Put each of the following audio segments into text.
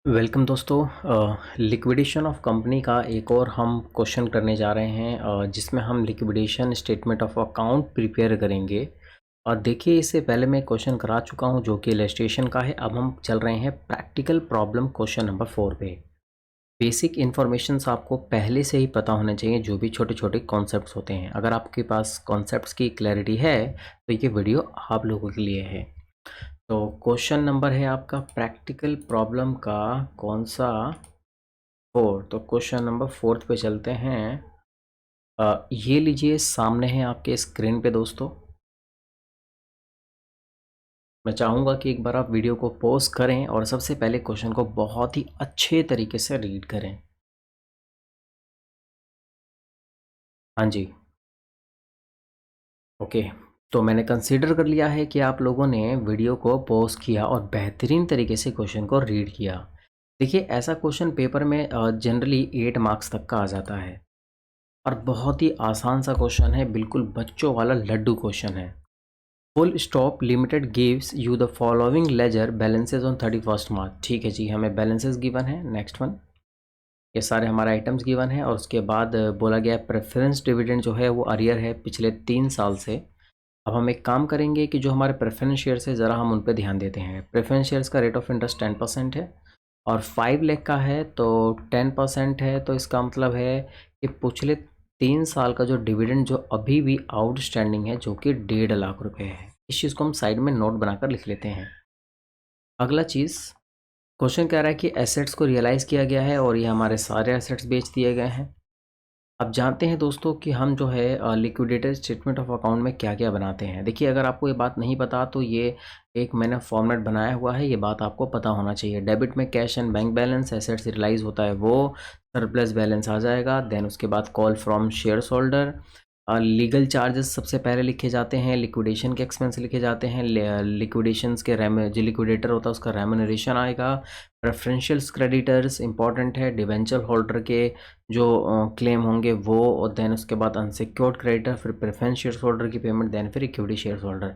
Welcome दोस्तों। Liquidation of company का एक और हम क्वेश्चन करने जा रहे हैं जिसमें हम liquidation statement of account prepare करेंगे। और देखिए, इससे पहले मैं क्वेश्चन करा चुका हूं जो कि इलस्ट्रेशन का है। अब हम चल रहे हैं प्रैक्टिकल प्रॉब्लम क्वेश्चन नंबर 4 पे। बेसिक इन्फॉर्मेशंस आपको पहले से ही पता होने चाहिए, जो भी छोटे छोटे कॉन्सेप्ट्स होते हैं। अगर आपके पास कॉन्सेप्ट्स की क्लैरिटी है तो ये वीडियो आप लोगों के लिए है। तो क्वेश्चन नंबर है आपका प्रैक्टिकल प्रॉब्लम का कौन सा 4। तो क्वेश्चन नंबर 4 पे चलते हैं। ये लीजिए, सामने है आपके स्क्रीन पे दोस्तों। मैं चाहूँगा कि एक बार आप वीडियो को पॉज करें और सबसे पहले क्वेश्चन को बहुत ही अच्छे तरीके से रीड करें। हाँ जी, ओके। तो मैंने कंसीडर कर लिया है कि आप लोगों ने वीडियो को पॉज किया और बेहतरीन तरीके से क्वेश्चन को रीड किया। देखिए, ऐसा क्वेश्चन पेपर में जनरली 8 मार्क्स तक का आ जाता है और बहुत ही आसान सा क्वेश्चन है, बिल्कुल बच्चों वाला लड्डू क्वेश्चन है। Full Stop Limited gives you the following ledger balances on 31 March. ठीक है जी, हमें बैलेंसेज गिवन है। नेक्स्ट वन, ये सारे हमारे आइटम्स गिवन है और उसके बाद बोला गया प्रेफरेंस डिविडेंड जो है वो अरियर है पिछले 3 साल से। अब हम एक काम करेंगे कि जो हमारे प्रेफरेंस शेयर्स है, ज़रा हम उन पर ध्यान देते हैं। प्रेफरेंस शेयर्स का रेट ऑफ इंटरेस्ट 10% है और 5 लाख का है तो 10% है। तो इसका मतलब है कि पिछले 3 साल का जो डिविडेंड जो अभी भी आउटस्टैंडिंग है, जो कि 1.5 लाख रुपए है। इस चीज़ को हम साइड में नोट बनाकर लिख लेते हैं। अगला चीज़, क्वेश्चन कह रहा है कि एसेट्स को रियलाइज़ किया गया है और ये हमारे सारे एसेट्स बेच दिए गए हैं। अब जानते हैं दोस्तों कि हम जो है लिक्विडेटेड स्टेटमेंट ऑफ अकाउंट में क्या क्या बनाते हैं। देखिए, अगर आपको ये बात नहीं पता तो ये एक मैंने फॉर्मेट बनाया हुआ है, ये बात आपको पता होना चाहिए। डेबिट में cash and bank balance, assets realise होता है वो सरप्लस बैलेंस आ जाएगा। देन उसके बाद call from shares holder, legal charges सबसे पहले लिखे जाते हैं, लिक्विडेशन के एक्सपेंस लिखे जाते हैं, लिक्विडेशंस के जो लिक्विडेटर होता है उसका रेम्यूनरेशन आएगा। प्रेफरेंशियल्स क्रेडिटर्स इंपॉर्टेंट है, डिवेंचर होल्डर के जो क्लेम होंगे वो, और देन उसके बाद अनसिक्योर्ड क्रेडिटर, फिर प्रेफरेंस शेयर होल्डर की पेमेंट, देन फिर इक्विटी शेयर होल्डर।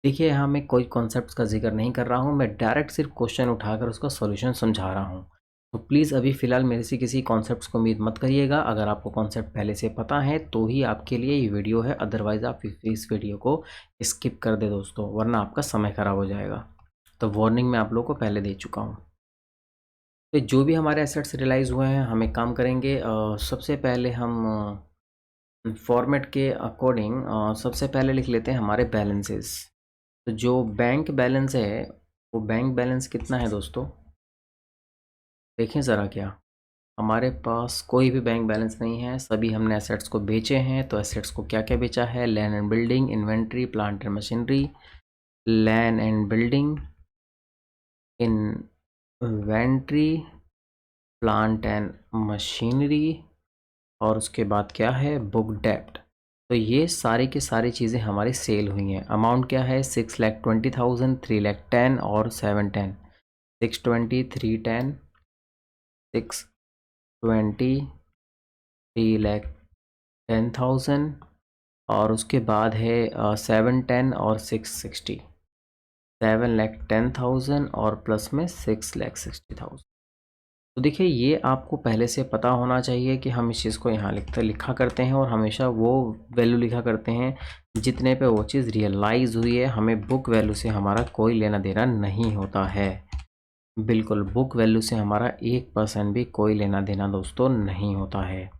देखिए, यहाँ मैं कोई कॉन्सेप्ट्स का जिक्र नहीं कर रहा हूँ, मैं डायरेक्ट सिर्फ क्वेश्चन उठाकर उसका सॉल्यूशन समझा रहा हूँ। तो प्लीज़ अभी फ़िलहाल मेरे से किसी कॉन्सेप्ट्स को उम्मीद मत करिएगा। अगर आपको कॉन्सेप्ट पहले से पता है तो ही आपके लिए ये वीडियो है, अदरवाइज़ आप इस वीडियो को स्किप कर दे दोस्तों, वरना आपका समय ख़राब हो जाएगा। तो वार्निंग मैं आप लोगों को पहले दे चुका हूँ। तो जो भी हमारे एसेट्स रियलाइज़ हुए हैं, हम एक काम करेंगे। सबसे पहले हम फॉर्मेट के अकॉर्डिंग सबसे पहले लिख लेते हैं हमारे बैलेंसेस। तो जो बैंक बैलेंस है, वो बैंक बैलेंस कितना है दोस्तों, देखें ज़रा। क्या हमारे पास कोई भी बैंक बैलेंस नहीं है, सभी हमने एसेट्स को बेचे हैं। तो एसेट्स को क्या क्या बेचा है? Land and building, inventory, plant and machinery. Land and building, inventory, plant and machinery, और उसके बाद क्या है? बुक डेप्ट। तो ये सारी की सारी चीज़ें हमारी सेल हुई हैं। अमाउंट क्या है? 6,20,000, 3,10,000 और 7,10। 620, 310, 620, 3,10,000 और उसके बाद है 710 और 660। 7,10,000 और प्लस में 6,60,000। तो देखिए, ये आपको पहले से पता होना चाहिए कि हम इस चीज़ को यहाँ लिखा करते हैं और हमेशा वो वैल्यू लिखा करते हैं जितने पे वो चीज़ रियलाइज़ हुई है। हमें बुक वैल्यू से हमारा कोई लेना देना नहीं होता है। बिल्कुल, बुक वैल्यू से हमारा 1% भी कोई लेना देना दोस्तों नहीं होता है।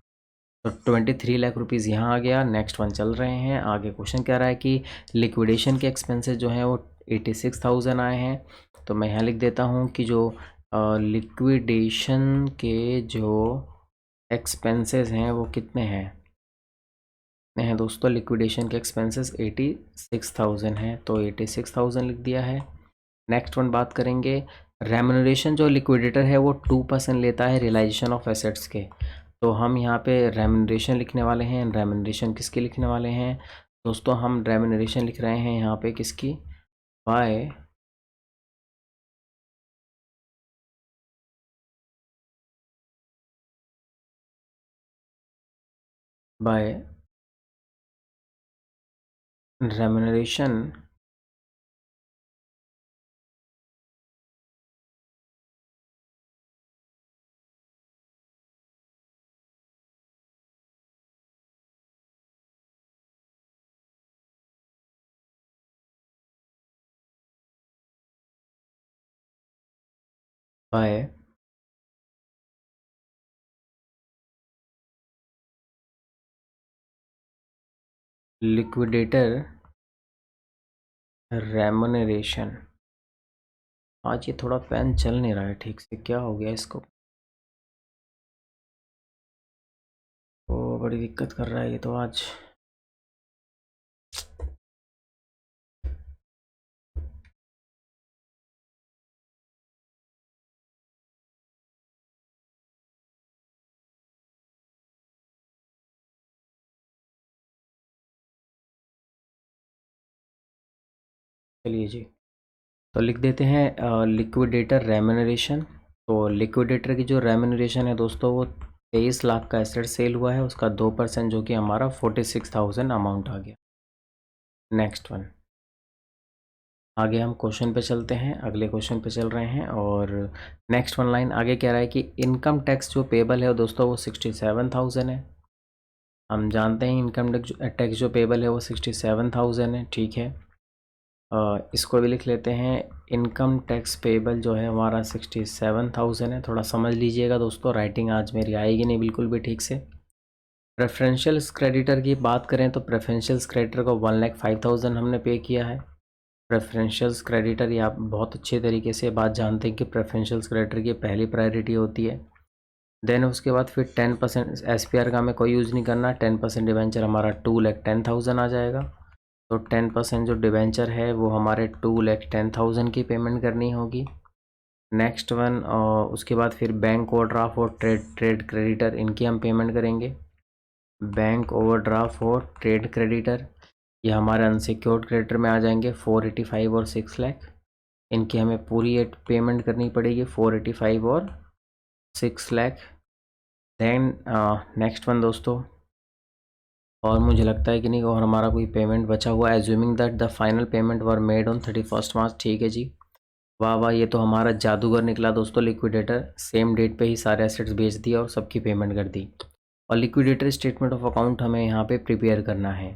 तो 23 लाख रुपीज़ यहाँ आ गया। नेक्स्ट वन चल रहे हैं आगे। क्वेश्चन कह रहा है कि लिक्विडेशन के एक्सपेंसेस जो हैं वो 86,000 आए हैं। तो मैं यहाँ लिख देता हूँ कि जो लिक्विडेशन के जो एक्सपेंसेस हैं वो कितने हैं? कितने हैं दोस्तों? लिक्विडेशन के एक्सपेंसेस 86,000 हैं, तो 86,000 लिख दिया है। नेक्स्ट वन बात करेंगे, रेम्यूनरेशन जो लिक्विडेटर है वो 2% लेता है रियलाइजेशन ऑफ एसेट्स के। तो हम यहाँ पे रेम्यूनरेशन लिखने वाले हैं। रेम्यूनरेशन किसकी लिखने वाले हैं दोस्तों? हम रेम्यूनरेशन लिख रहे हैं यहाँ पे किसकी? By by remuneration by liquidator remuneration. आज ये थोड़ा पेन चल नहीं रहा है ठीक से, क्या हो गया इसको? ओ बड़ी दिक्कत कर रहा है ये तो आज। चलिए जी, तो लिख देते हैं लिक्विडेटर रेम्यूनरेशन। तो लिक्विडेटर की जो रेम्यूनरेशन है दोस्तों, वो 23 लाख का एसेट सेल हुआ है, उसका 2% जो कि हमारा 46,000 अमाउंट आ गया। नेक्स्ट वन, आगे हम क्वेश्चन पे चलते हैं, अगले क्वेश्चन पे चल रहे हैं। और नेक्स्ट वन लाइन आगे कह रहा है कि इनकम टैक्स जो पेबल है दोस्तों वो 67,000 है। हम जानते हैं इनकम टैक्स जो पेबल है वो 67,000 है, ठीक है। इसको भी लिख लेते हैं, इनकम टैक्स पेबल जो है हमारा 67,000 है। थोड़ा समझ लीजिएगा दोस्तों, राइटिंग आज मेरी आएगी नहीं बिल्कुल भी ठीक से। प्रेफरेंशियल क्रेडिटर की बात करें तो प्रेफरेंशियल क्रेडिटर को 1,05,000 हमने पे किया है। प्रेफरेंशियल क्रेडिटर, ये आप बहुत अच्छे तरीके से बात जानते हैं कि प्रेफरेंशियल क्रेडिटर की पहली प्रायोरिटी होती है। देन उसके बाद फिर 10% SPR का हमें कोई यूज़ नहीं करना। 10% डिवेंचर हमारा 2,10,000 आ जाएगा। तो 10% जो डिवेंचर है वो हमारे 2,10,000 की पेमेंट करनी होगी। नेक्स्ट वन, उसके बाद फिर बैंक ओवरड्राफ्ट और ट्रेड क्रेडिटर, इनकी हम पेमेंट करेंगे। बैंक ओवरड्राफ्ट और ट्रेड क्रेडिटर ये हमारे अनसिक्योर्ड क्रेडिटर में आ जाएंगे, 485 और 6 लाख। इनकी हमें पूरी पेमेंट करनी पड़ेगी, 485 और 6 लाख। देन नेक्स्ट वन दोस्तों, और मुझे लगता है कि नहीं और हमारा कोई पेमेंट बचा हुआ है। Assuming that the final payment were made on 31 March, ठीक है जी। वाह वाह, ये तो हमारा जादूगर निकला दोस्तों लिक्विडेटर। सेम डेट पे ही सारे एसेट्स बेच दिए और सबकी पेमेंट कर दी। और लिक्विडेटर स्टेटमेंट ऑफ अकाउंट हमें यहाँ पे प्रिपेयर करना है।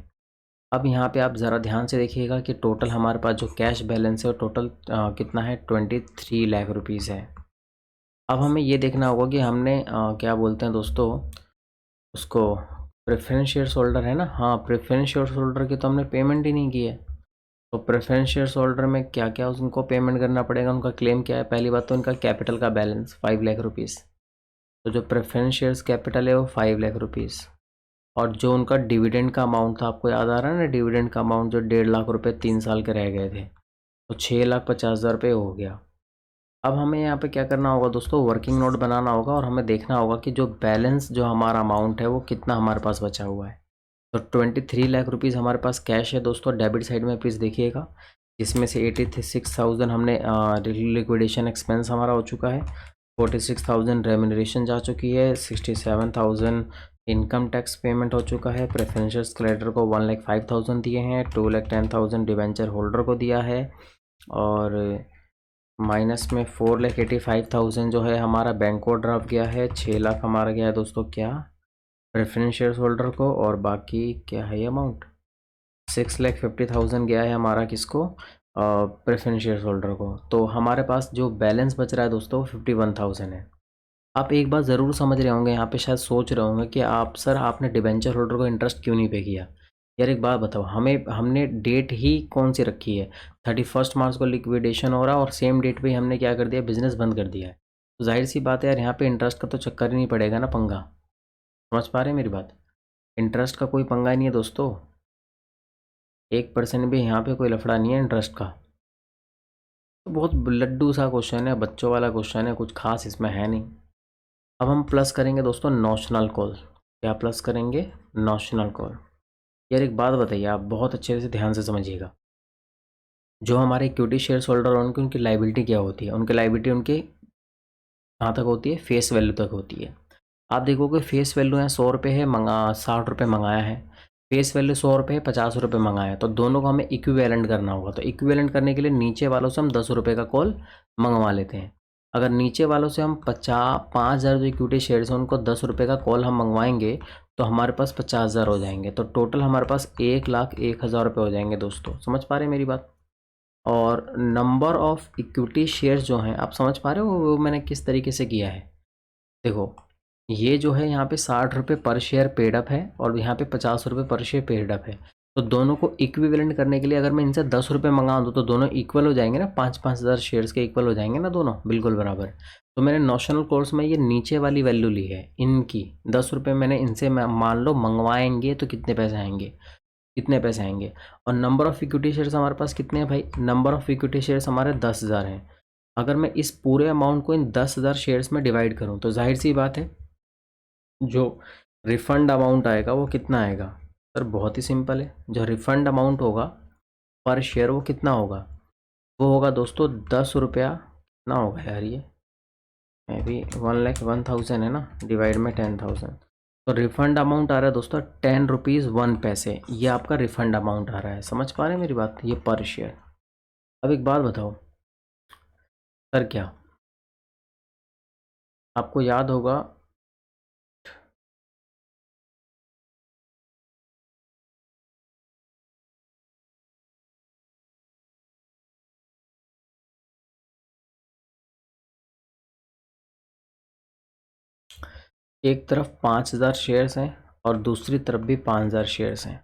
अब यहाँ पे आप ज़रा ध्यान से देखिएगा कि टोटल हमारे पास जो कैश बैलेंस है वो टोटल कितना है, 23 लाख रुपीज़ है। अब हमें ये देखना होगा कि हमने क्या बोलते हैं दोस्तों उसको, प्रेफरेंस शेयर होल्डर है ना, हाँ प्रेफरेंस शेयर होल्डर की तो हमने पेमेंट ही नहीं की है। तो प्रेफरेंस शेयर होल्डर में क्या क्या उनको पेमेंट करना पड़ेगा, उनका क्लेम क्या है? पहली बात तो उनका कैपिटल का बैलेंस 5 लाख रुपीज़। तो जो प्रेफरेंस शेयर्स कैपिटल है वो 5 लाख रुपीज़। और जो उनका डिविडेंड का अमाउंट था, आपको याद आ रहा है ना, डिविडेंड का अमाउंट जो 1.5 लाख रुपए 3 साल के रह गए थे, तो 6,50,000 रुपये हो गया। अब हमें यहाँ पे क्या करना होगा दोस्तों, वर्किंग नोट बनाना होगा और हमें देखना होगा कि जो बैलेंस जो हमारा अमाउंट है वो कितना हमारे पास बचा हुआ है। तो 23 लाख रुपीज़ हमारे पास कैश है दोस्तों, डेबिट साइड में प्लीज़ देखिएगा, जिसमें से 86,000 हमने लिक्विडेशन एक्सपेंस हमारा हो चुका है, 46,000 रेम्यूनरेशन जा चुकी है, 67,000 इनकम टैक्स पेमेंट हो चुका है, प्रेफरेंशियल क्रेडिटर को 1,05,000 दिए हैं, 2,10,000 डिवेंचर होल्डर को दिया है, और माइनस में 4,85,000 जो है हमारा बैंक ओवरड्राफ्ट गया है, 6 लाख हमारा गया है दोस्तों क्या, प्रेफरेंशियल होल्डर को, और बाकी क्या है ये अमाउंट, 6,50,000 गया है हमारा किसको, प्रेफरेंशियल होल्डर को। तो हमारे पास जो बैलेंस बच रहा है दोस्तों 51,000 है। आप एक बात ज़रूर समझ रहे होंगे यहाँ पे, शायद सोच रहे होंगे कि आप सर आपने डिबेंचर होल्डर को इंटरेस्ट क्यों नहीं पे किया। यार एक बात बताओ, हमने डेट ही कौन सी रखी है, 31 मार्च को लिक्विडेशन हो रहा है और सेम डेट पे ही हमने क्या कर दिया, बिजनेस बंद कर दिया है। तो जाहिर सी बात है यार, यहाँ पे इंटरेस्ट का तो चक्कर ही नहीं पड़ेगा ना, पंगा। समझ पा रहे हैं मेरी बात? इंटरेस्ट का कोई पंगा ही नहीं है दोस्तों, 1% भी यहाँ पे कोई लफड़ा नहीं है इंटरेस्ट का। तो बहुत लड्डू सा क्वेश्चन है, बच्चों वाला क्वेश्चन है, कुछ खास इसमें है नहीं। अब हम प्लस करेंगे दोस्तों नॉशनल कॉल। क्या प्लस करेंगे? Notional call. यार एक बात बताइए, आप बहुत अच्छे से ध्यान से समझिएगा, जो हमारे इक्विटी शेयर होल्डर उनकी उनकी लाइबिलिटी क्या होती है, उनकी लाइबिलिटी उनके कहाँ तक होती है, फेस वैल्यू तक होती है। आप देखोगे फेस वैल्यू है 100 रुपये है, 60 रुपये मंगाया है, फेस वैल्यू 100 रुपये है, 50 रुपये मंगाया है, तो दोनों को हमें इक्विवेलेंट करना होगा। तो इक्विवेलेंट करने के लिए नीचे वालों से हम 10 रुपये का कॉल मंगवा लेते हैं। अगर नीचे वालों से हम 5,000 जो इक्विटी शेयर्स हैं उनको 10 रुपये का कॉल हम मंगवाएंगे तो हमारे पास 50,000 हो जाएंगे। तो टोटल हमारे पास 1,01,000 रुपये हो जाएंगे दोस्तों। समझ पा रहे हैं मेरी बात? और नंबर ऑफ इक्विटी शेयर्स जो हैं, आप समझ पा रहे हो वो मैंने किस तरीके से किया है। देखो ये जो है यहाँ पे 60 रुपये पर शेयर पेड अप है और यहाँ पे 50 रुपये पर शेयर पेड अप है। तो दोनों को इक्विवेलेंट करने के लिए अगर मैं इनसे 10 रुपये मंगा दूँ तो दोनों इक्वल हो जाएंगे ना, 5-5 हज़ार शेयर्स के इक्वल हो जाएंगे ना, दोनों बिल्कुल बराबर। तो मैंने नोशनल कोर्स में ये नीचे वाली वैल्यू ली है इनकी, 10 रुपये मैंने इनसे मान लो मंगवाएंगे तो कितने पैसे आएंगे, कितने पैसे आएंगे। और नंबर ऑफ़ इक्विटी शेयर्स हमारे पास कितने हैं भाई, नंबर ऑफ़ इक्विटी शेयर्स हमारे 10,000 हैं। अगर मैं इस पूरे अमाउंट को इन 10,000 शेयर्स में डिवाइड करूँ तो जाहिर सी बात है जो रिफ़ंड अमाउंट आएगा वो कितना आएगा। सर बहुत ही सिंपल है, जो रिफ़ंड अमाउंट होगा पर शेयर वो कितना होगा, वो होगा दोस्तों 10 रुपया। कितना होगा यार ये, मे बी 1,01,000 है ना, डिवाइड में 10,000। तो रिफ़ंड अमाउंट आ रहा है दोस्तों 10 रुपीज़ 1 पैसे, ये आपका रिफ़ंड अमाउंट आ रहा है। समझ पा रहे हैं मेरी बात, ये पर शेयर। अब एक बात बताओ सर, क्या आपको याद होगा एक तरफ 5,000 शेयर्स हैं और दूसरी तरफ भी 5,000 शेयर्स हैं।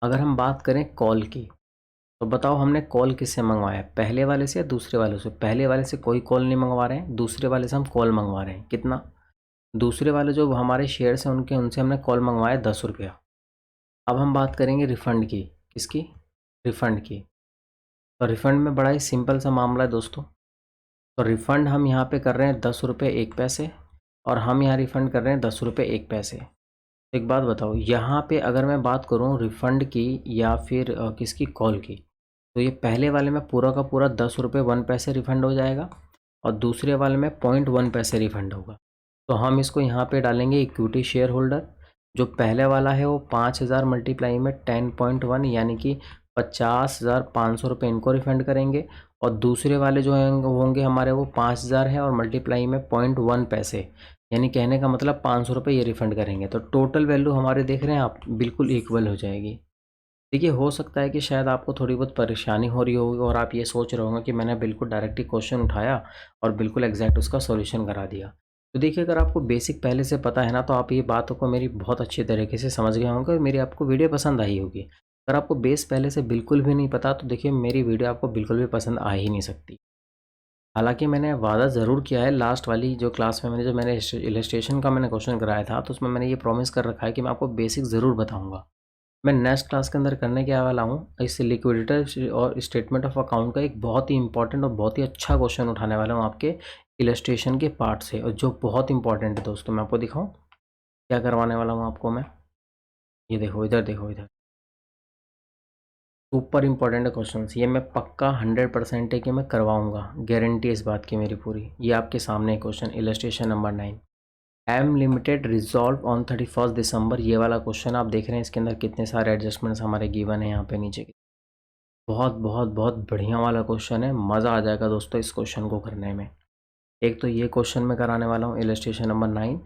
अगर हम बात करें कॉल की, तो बताओ हमने कॉल किससे मंगवाया, पहले वाले से या दूसरे वाले से। पहले वाले से कोई कॉल नहीं मंगवा रहे हैं, दूसरे वाले से हम कॉल मंगवा रहे हैं। कितना, दूसरे वाले जो हमारे शेयर्स हैं उनके, उनसे हमने कॉल मंगवाया 10 रुपया। अब हम बात करेंगे रिफ़ंड की, किसकी, रिफ़ंड की। तो रिफ़ंड में बड़ा ही सिंपल सा मामला है दोस्तों। तो रिफ़ंड हम यहाँ पे कर रहे हैं 10 रुपये 1 पैसे और हम यहाँ रिफ़ंड कर रहे हैं 10 रुपये 1 पैसे। एक बात बताओ, यहाँ पे अगर मैं बात करूँ रिफ़ंड की या फिर किसकी, कॉल की, तो ये पहले वाले में पूरा का पूरा 10 रुपये 1 पैसे रिफ़ंड हो जाएगा और दूसरे वाले में 0.1 पैसे रिफ़ंड होगा। तो हम इसको यहाँ पे डालेंगे इक्विटी शेयर होल्डर। जो पहले वाला है वो 5,000 मल्टीप्लाई में 10.1 यानी कि 50,500 रुपये इनको रिफ़ंड करेंगे और दूसरे वाले जो होंगे हमारे वो 5,000 है और मल्टीप्लाई में 0.1 पैसे, यानी कहने का मतलब 500 रुपये ये रिफ़ंड करेंगे। तो टोटल वैल्यू हमारे देख रहे हैं आप बिल्कुल इक्वल हो जाएगी। देखिए हो सकता है कि शायद आपको थोड़ी बहुत परेशानी हो रही होगी और आप ये सोच रहे होंगे कि मैंने बिल्कुल डायरेक्ट ही क्वेश्चन उठाया और बिल्कुल एग्जैक्ट उसका सॉल्यूशन करा दिया। तो देखिए अगर आपको बेसिक पहले से पता है ना, तो आप ये बातों को मेरी बहुत अच्छी तरीके से समझ गए होंगे और मेरी आपको वीडियो पसंद आई होगी। अगर आपको बेस पहले से बिल्कुल भी नहीं पता तो देखिए मेरी वीडियो आपको बिल्कुल भी पसंद आ ही नहीं सकती। हालांकि मैंने वादा ज़रूर किया है, लास्ट वाली जो क्लास में मैंने इलस्ट्रेशन का मैंने क्वेश्चन कराया था तो उसमें मैंने ये प्रॉमिस कर रखा है कि मैं आपको बेसिक ज़रूर बताऊंगा। मैं नेक्स्ट क्लास के अंदर करने के वाला हूँ इस लिक्विडिटी और स्टेटमेंट ऑफ अकाउंट का एक बहुत ही इंपॉर्टेंट और बहुत ही अच्छा क्वेश्चन उठाने वाला हूँ आपके इलस्ट्रेशन के पार्ट से, और जो बहुत इंपॉर्टेंट है दोस्तों। मैं आपको दिखाऊँ क्या करवाने वाला हूँ आपको मैं, ये देखो इधर, देखो इधर, सुपर इंपॉर्टेंट क्वेश्चन, ये मैं पक्का 100% है कि मैं करवाऊँगा, गारंटी इस बात की मेरी पूरी। ये आपके सामने question illustration number 9, M limited resolve on 31 December. ये वाला क्वेश्चन आप देख रहे हैं, इसके अंदर कितने सारे एडजस्टमेंट्स हमारे गिवन है यहाँ पे नीचे की। बहुत बहुत बहुत बढ़िया वाला क्वेश्चन है, मज़ा आ जाएगा दोस्तों इस क्वेश्चन को करने में। एक तो ये क्वेश्चन मैं कराने वाला हूँ इलस्ट्रेशन नंबर 9,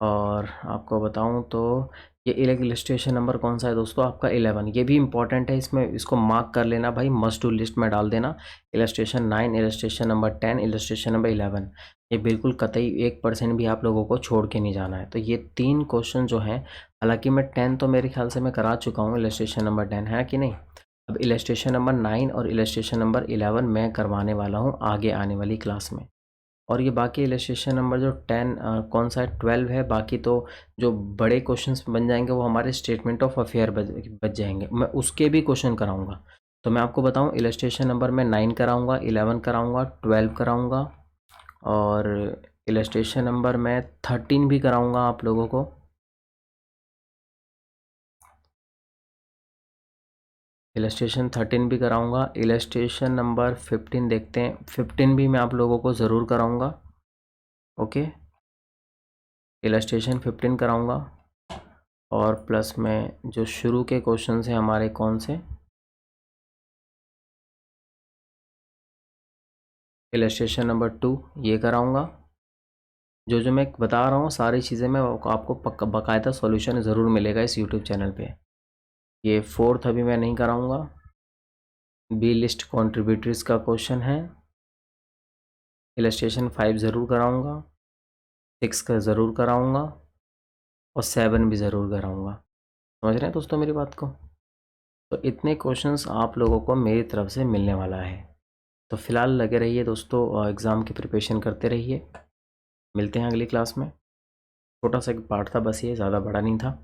और आपको बताऊँ तो ये इलस्ट्रेशन नंबर कौन सा है दोस्तों, आपका 11। ये भी इंपॉर्टेंट है, इसमें इसको मार्क कर लेना भाई, मस्ट डू लिस्ट में डाल देना। Illustration 9, illustration number 10, illustration number 11, ये बिल्कुल कतई 1% भी आप लोगों को छोड़ के नहीं जाना है। तो ये 3 क्वेश्चन जो हैं, हालांकि मैं 10 तो मेरे ख्याल से मैं करा चुका हूँ, इलस्ट्रेशन नंबर 10 है कि नहीं। अब इलस्ट्रेशन नंबर 9 और इलस्ट्रेशन नंबर 11 मैं करवाने वाला हूँ आगे आने वाली क्लास में। और ये बाकी इलस्ट्रेशन नंबर जो 10 कौन सा है, 12 है। बाकी तो जो बड़े क्वेश्चंस बन जाएंगे वो हमारे स्टेटमेंट ऑफ अफेयर बच जाएंगे, मैं उसके भी क्वेश्चन कराऊंगा। तो मैं आपको बताऊं इलस्ट्रेशन नंबर में 9 कराऊंगा, 11 कराऊंगा, 12 कराऊंगा और इलस्ट्रेशन नंबर में 13 भी कराऊंगा आप लोगों को। इलस्ट्रेशन 13 भी कराऊंगा। इलस्ट्रेशन नंबर 15 देखते हैं, 15 भी मैं आप लोगों को ज़रूर कराऊंगा। ओके, इलस्ट्रेशन 15 कराऊंगा। और प्लस में जो शुरू के क्वेश्चन हैं हमारे कौन से, इलस्ट्रेशन नंबर 2 ये कराऊंगा। जो जो मैं बता रहा हूँ सारी चीज़ें मैं आपको पक्का बाकायदा सॉल्यूशन ज़रूर मिलेगा इस यूट्यूब चैनल पे। ये 4th अभी मैं नहीं कराऊंगा, बी लिस्ट कॉन्ट्रीब्यूटरीज का क्वेश्चन है। इलस्ट्रेशन 5 ज़रूर कराऊंगा, 6 का ज़रूर कराऊंगा और 7 भी ज़रूर कराऊंगा। समझ रहे हैं दोस्तों मेरी बात को? तो इतने क्वेश्चंस आप लोगों को मेरी तरफ से मिलने वाला है। तो फ़िलहाल लगे रहिए दोस्तों, एग्ज़ाम की प्रिपरेशन करते रहिए। मिलते हैं अगली क्लास में। छोटा सा एक पार्ट था बस, ये ज़्यादा बड़ा नहीं था।